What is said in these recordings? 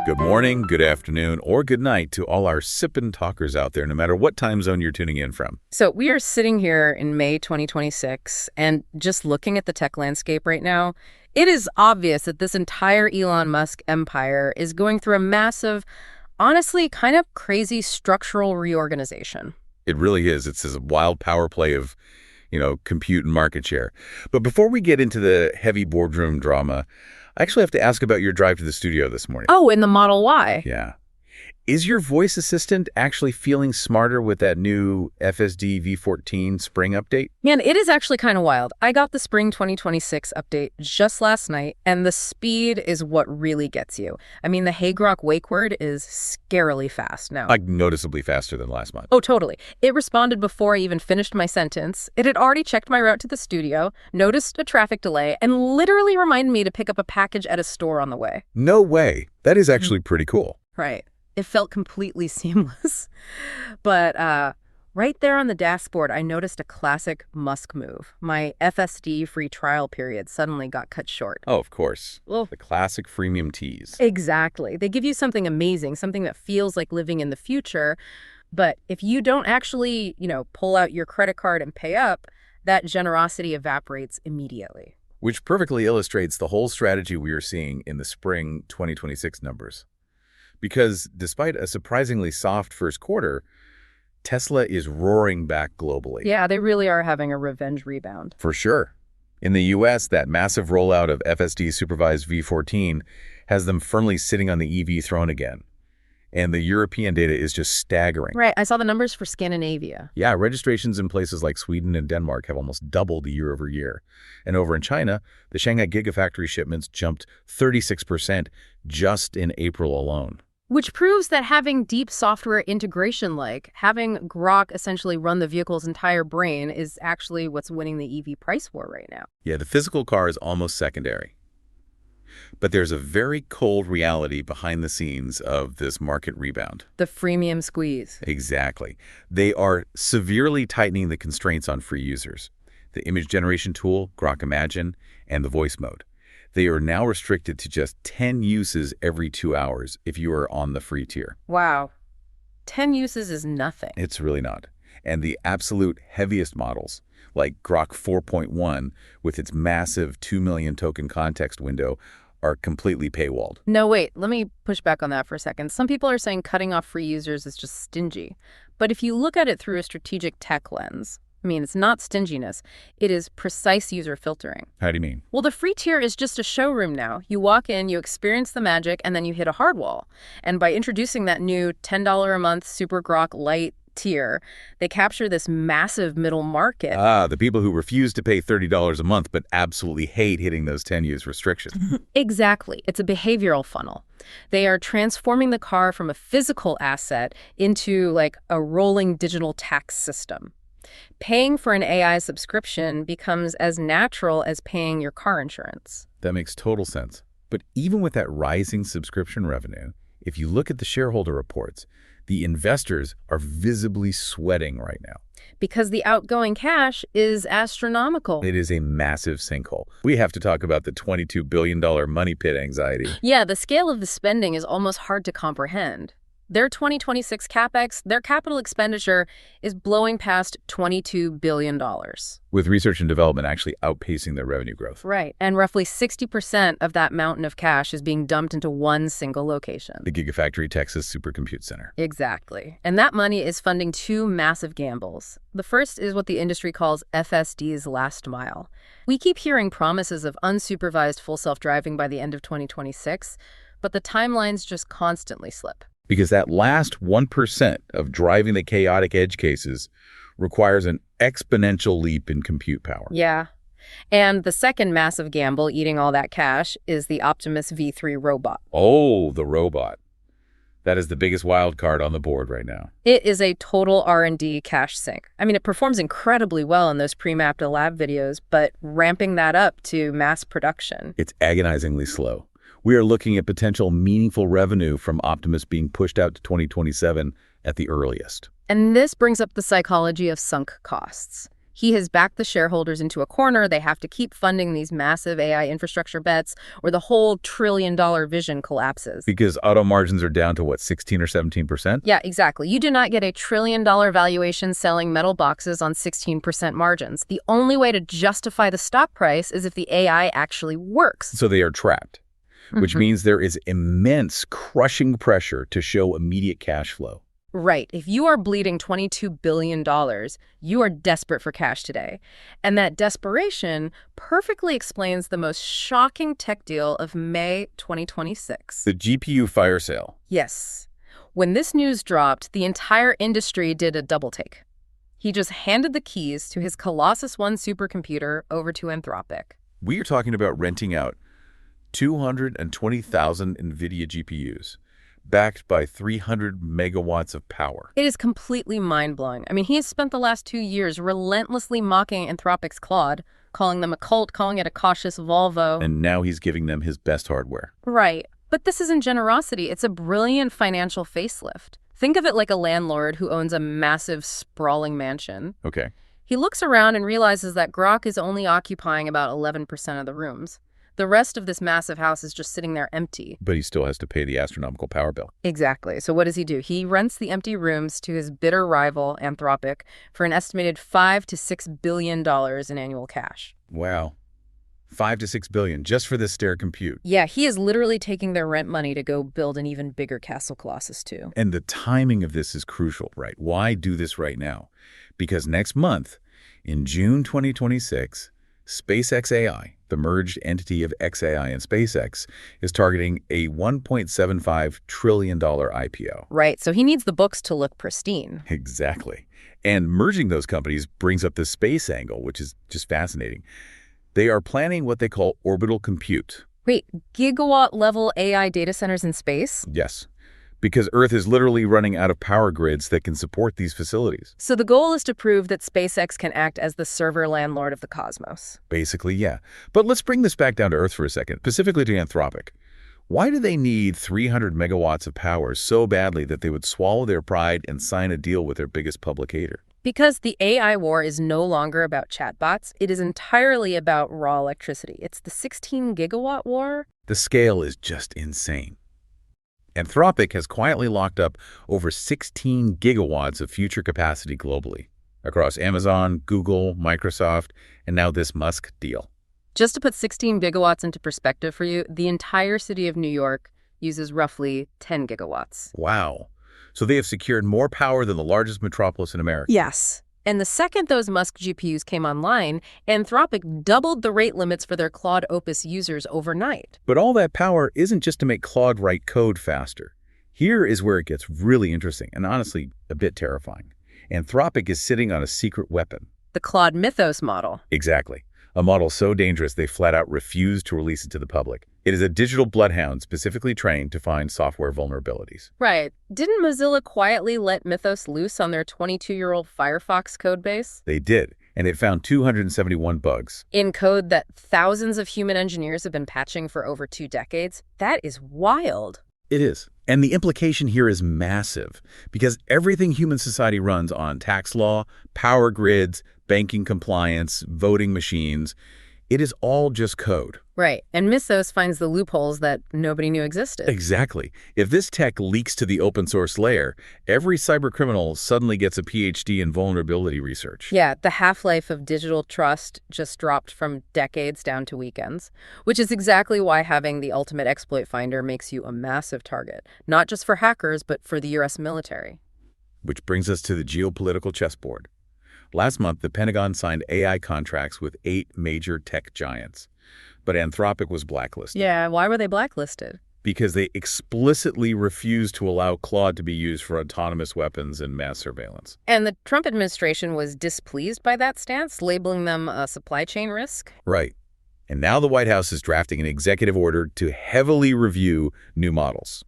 Good morning, good afternoon, or good night to all our Sip&Talkers out there, no matter what time zone you're tuning in from. So we are sitting here in May 2026, and just looking at the tech landscape right now, it is obvious that this entire Elon Musk empire is going through a massive, honestly, kind of crazy structural reorganization. It really is. It's this wild power play of, compute and market share. But before we get into the heavy boardroom drama, I actually have to ask about your drive to the studio this morning. Oh, in the Model Y. Yeah. Is your voice assistant actually feeling smarter with that new FSD V14 spring update? Man, it is actually kind of wild. I got the spring 2026 update just last night, and the speed is what really gets you. I mean, the Hey Grok wake word is scarily fast now. Like noticeably faster than last month. Oh, totally. It responded before I even finished my sentence. It had already checked my route to the studio, noticed a traffic delay, and literally reminded me to pick up a package at a store on the way. No way. That is actually pretty cool. Right. It felt completely seamless. But right there on the dashboard, I noticed a classic Musk move. My FSD free trial period suddenly got cut short. Oh, of course. Well, the classic freemium tease. Exactly. They give you something amazing, something that feels like living in the future. But if you don't actually, pull out your credit card and pay up, that generosity evaporates immediately. Which perfectly illustrates the whole strategy we are seeing in the spring 2026 numbers. Because despite a surprisingly soft first quarter, Tesla is roaring back globally. Yeah, they really are having a revenge rebound. For sure. In the US, that massive rollout of FSD-supervised V14 has them firmly sitting on the EV throne again. And the European data is just staggering. Right, I saw the numbers for Scandinavia. Yeah, registrations in places like Sweden and Denmark have almost doubled year over year. And over in China, the Shanghai Gigafactory shipments jumped 36% just in April alone. Which proves that having deep software integration, like having Grok essentially run the vehicle's entire brain, is actually what's winning the EV price war right now. Yeah, the physical car is almost secondary. But there's a very cold reality behind the scenes of this market rebound. The freemium squeeze. Exactly. They are severely tightening the constraints on free users. The image generation tool, Grok Imagine, and the voice mode. They are now restricted to just 10 uses every 2 hours if you are on the free tier. Wow. 10 uses is nothing. It's really not. And the absolute heaviest models, like Grok 4.1 with its massive 2 million token context window, are completely paywalled. No, wait. Let me push back on that for a second. Some people are saying cutting off free users is just stingy. But if you look at it through a strategic tech lens, it's not stinginess. It is precise user filtering. How do you mean? Well, the free tier is just a showroom now. You walk in, you experience the magic, and then you hit a hard wall. And by introducing that new $10 a month Super Grok Lite tier, they capture this massive middle market. The people who refuse to pay $30 a month but absolutely hate hitting those 10-use restrictions. Exactly. It's a behavioral funnel. They are transforming the car from a physical asset into like a rolling digital tax system. Paying for an AI subscription becomes as natural as paying your car insurance. That makes total sense. But even with that rising subscription revenue, if you look at the shareholder reports, the investors are visibly sweating right now. Because the outgoing cash is astronomical. It is a massive sinkhole. We have to talk about the $22 billion money pit anxiety. Yeah, the scale of the spending is almost hard to comprehend. Their 2026 CapEx, their capital expenditure, is blowing past $22 billion. With research and development actually outpacing their revenue growth. Right. And roughly 60% of that mountain of cash is being dumped into one single location. The Gigafactory Texas Supercompute Center. Exactly. And that money is funding two massive gambles. The first is what the industry calls FSD's last mile. We keep hearing promises of unsupervised full self-driving by the end of 2026, but the timelines just constantly slip. Because that last 1% of driving the chaotic edge cases requires an exponential leap in compute power. Yeah. And the second massive gamble eating all that cash is the Optimus V3 robot. Oh, the robot. That is the biggest wild card on the board right now. It is a total R&D cash sink. It performs incredibly well in those pre-mapped lab videos, but ramping that up to mass production. It's agonizingly slow. We are looking at potential meaningful revenue from Optimus being pushed out to 2027 at the earliest. And this brings up the psychology of sunk costs. He has backed the shareholders into a corner. They have to keep funding these massive AI infrastructure bets, or the whole trillion-dollar vision collapses. Because auto margins are down to, what, 16 or 17%? Yeah, exactly. You do not get a trillion-dollar valuation selling metal boxes on 16% margins. The only way to justify the stock price is if the AI actually works. So they are trapped, which means there is immense crushing pressure to show immediate cash flow. Right. If you are bleeding $22 billion, you are desperate for cash today. And that desperation perfectly explains the most shocking tech deal of May 2026. The GPU fire sale. Yes. When this news dropped, the entire industry did a double take. He just handed the keys to his Colossus One supercomputer over to Anthropic. We are talking about renting out 220,000 NVIDIA GPUs, backed by 300 megawatts of power. It is completely mind-blowing. I mean, he has spent the last 2 years relentlessly mocking Anthropic's Claude, calling them a cult, calling it a cautious Volvo. And now he's giving them his best hardware. Right. But this isn't generosity. It's a brilliant financial facelift. Think of it like a landlord who owns a massive, sprawling mansion. Okay. He looks around and realizes that Grok is only occupying about 11% of the rooms. The rest of this massive house is just sitting there empty. But he still has to pay the astronomical power bill. Exactly. So what does he do? He rents the empty rooms to his bitter rival, Anthropic, for an estimated $5 to $6 billion in annual cash. Wow. 5 to 6 billion just for this stair compute. Yeah, he is literally taking their rent money to go build an even bigger Castle Colossus too. And the timing of this is crucial, right? Why do this right now? Because next month, in June 2026, SpaceX AI, the merged entity of xAI and SpaceX, is targeting a $1.75 trillion IPO. Right, so he needs the books to look pristine. Exactly. And merging those companies brings up the space angle, which is just fascinating. They are planning what they call orbital compute. Wait, gigawatt-level AI data centers in space? Yes, because Earth is literally running out of power grids that can support these facilities. So the goal is to prove that SpaceX can act as the server landlord of the cosmos. Basically, yeah. But let's bring this back down to Earth for a second, specifically to Anthropic. Why do they need 300 megawatts of power so badly that they would swallow their pride and sign a deal with their biggest publicator? Because the AI war is no longer about chatbots. It is entirely about raw electricity. It's the 16-gigawatt war. The scale is just insane. Anthropic has quietly locked up over 16 gigawatts of future capacity globally, across Amazon, Google, Microsoft, and now this Musk deal. Just to put 16 gigawatts into perspective for you, the entire city of New York uses roughly 10 gigawatts. Wow. So they have secured more power than the largest metropolis in America. Yes. And the second those Musk GPUs came online, Anthropic doubled the rate limits for their Claude Opus users overnight. But all that power isn't just to make Claude write code faster. Here is where it gets really interesting and honestly a bit terrifying. Anthropic is sitting on a secret weapon. The Claude Mythos model. Exactly. A model so dangerous they flat out refuse to release it to the public. It is a digital bloodhound specifically trained to find software vulnerabilities. Right. Didn't Mozilla quietly let Mythos loose on their 22-year-old Firefox codebase? They did, and it found 271 bugs. In code that thousands of human engineers have been patching for over 2 decades? That is wild. It is. And the implication here is massive, because everything human society runs on tax law, power grids, banking compliance, voting machines, it is all just code. Right. And Mythos finds the loopholes that nobody knew existed. Exactly. If this tech leaks to the open source layer, every cybercriminal suddenly gets a PhD in vulnerability research. Yeah, the half-life of digital trust just dropped from decades down to weekends, which is exactly why having the ultimate exploit finder makes you a massive target, not just for hackers, but for the U.S. military. Which brings us to the geopolitical chessboard. Last month, the Pentagon signed AI contracts with 8 major tech giants. But Anthropic was blacklisted. Yeah, why were they blacklisted? Because they explicitly refused to allow Claude to be used for autonomous weapons and mass surveillance. And the Trump administration was displeased by that stance, labeling them a supply chain risk? Right. And now the White House is drafting an executive order to heavily review new models.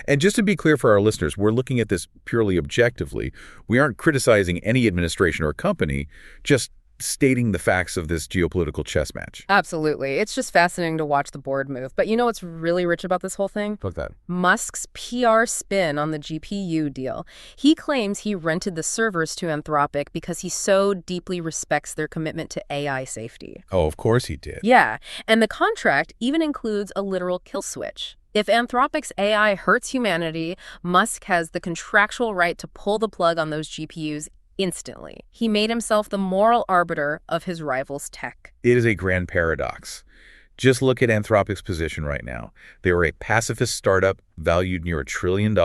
And just to be clear for our listeners, we're looking at this purely objectively. We aren't criticizing any administration or company, just stating the facts of this geopolitical chess match. Absolutely. It's just fascinating to watch the board move. But you know what's really rich about this whole thing? Fuck that. Musk's PR spin on the GPU deal. He claims he rented the servers to Anthropic because he so deeply respects their commitment to AI safety. Oh, of course he did. Yeah, and the contract even includes a literal kill switch. If Anthropic's AI hurts humanity, Musk has the contractual right to pull the plug on those GPUs instantly. He made himself the moral arbiter of his rival's tech. It is a grand paradox. Just look at Anthropic's position right now. They are a pacifist startup valued near $1 trillion,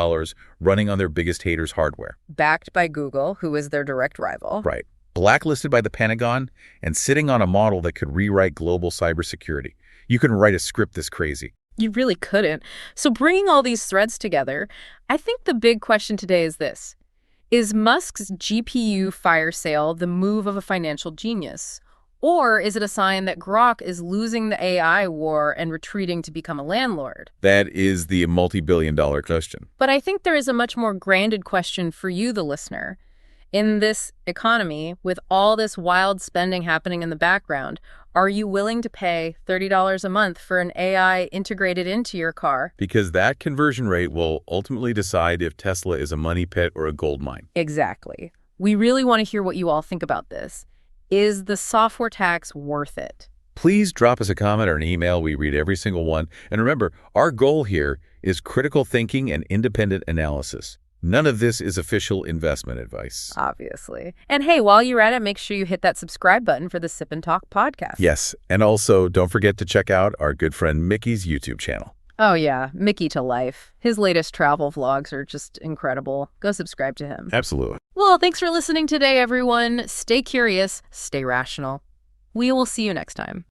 running on their biggest hater's hardware. Backed by Google, who is their direct rival. Right. Blacklisted by the Pentagon and sitting on a model that could rewrite global cybersecurity. You couldn't write a script this crazy. You really couldn't. So bringing all these threads together, I think the big question today is this. Is Musk's GPU fire sale the move of a financial genius? Or is it a sign that Grok is losing the AI war and retreating to become a landlord? That is the multi-billion-dollar question. But I think there is a much more grounded question for you, the listener. In this economy, with all this wild spending happening in the background, are you willing to pay $30 a month for an AI integrated into your car? Because that conversion rate will ultimately decide if Tesla is a money pit or a gold mine. Exactly. We really want to hear what you all think about this. Is the software tax worth it? Please drop us a comment or an email. We read every single one. And remember, our goal here is critical thinking and independent analysis. None of this is official investment advice. Obviously. And hey, while you're at it, make sure you hit that subscribe button for the Sip and Talk podcast. Yes. And also, don't forget to check out our good friend Mickey's YouTube channel. Oh, yeah. Mickey to life. His latest travel vlogs are just incredible. Go subscribe to him. Absolutely. Well, thanks for listening today, everyone. Stay curious, stay rational. We will see you next time.